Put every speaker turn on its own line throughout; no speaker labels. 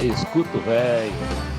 Escuta o velho.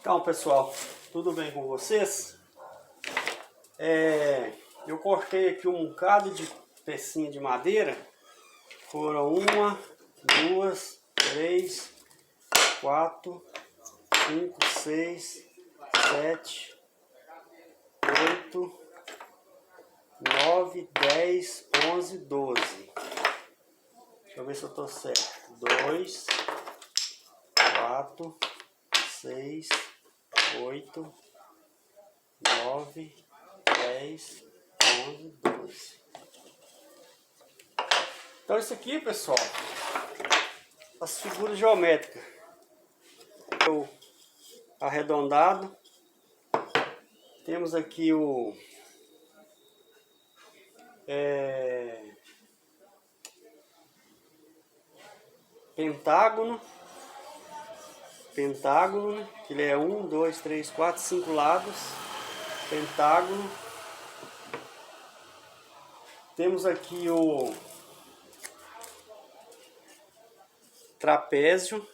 Então, pessoal, tudo bem com vocês? Eu cortei aqui um bocado de pecinha de madeira. Foram 1, 2, 3, 4, 5, 6, 7, 8, 9, 10, 11, 12. Deixa eu ver se eu tô certo. 2, 4, 6, 8, 9, 10, 11, 12. Então isso aqui, pessoal, as figuras geométricas. O arredondado. Temos aqui o pentágono, que ele é 1, 2, 3, 4, 5 lados, pentágono. Temos aqui o trapézio,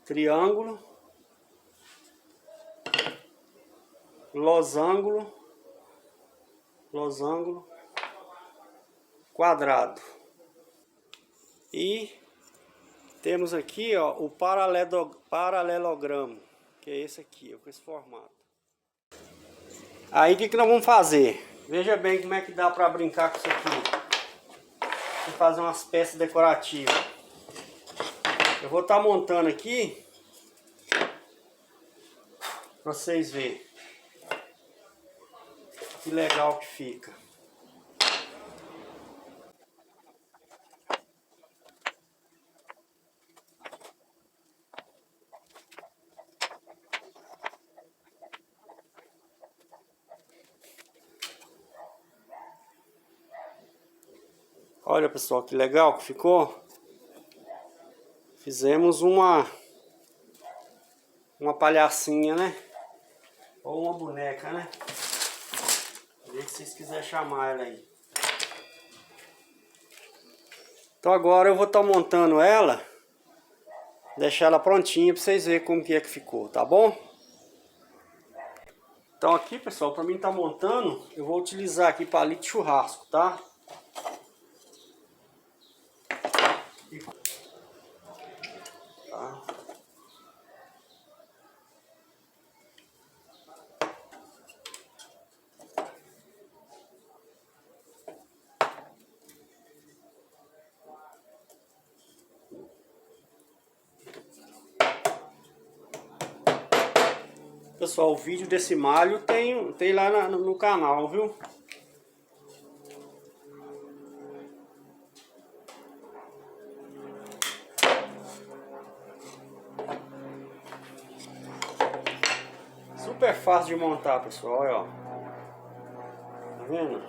triângulo, losango, quadrado. E temos aqui, ó, o paralelogramo, que é esse aqui, ó, com esse formato. Aí o que nós vamos fazer? Veja bem como é que dá para brincar com isso aqui. Vou fazer umas peças decorativas. Eu vou estar montando aqui para vocês verem que legal que fica. Olha, pessoal, que legal que ficou. Fizemos uma palhacinha, né? Ou uma boneca, né? Do jeito que vocês quiserem chamar ela aí. Então agora eu vou estar montando ela. Deixar ela prontinha para vocês verem como que é que ficou, tá bom? Então aqui, pessoal, para mim estar montando, eu vou utilizar aqui palito de churrasco, tá? Pessoal, o vídeo desse malho tem lá no canal, viu? Super fácil de montar, pessoal, olha, ó. Tá vendo?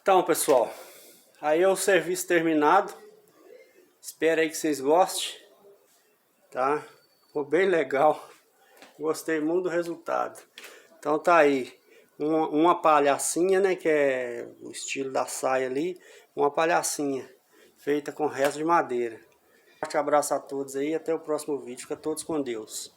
Então, pessoal, aí é o serviço terminado. Espero aí que vocês gostem, tá? Ficou bem legal. Gostei muito do resultado. Então tá aí, uma palhacinha, né, que é o estilo da saia ali, uma palhacinha feita com resto de madeira. Um forte abraço a todos aí, até o próximo vídeo. Fica todos com Deus.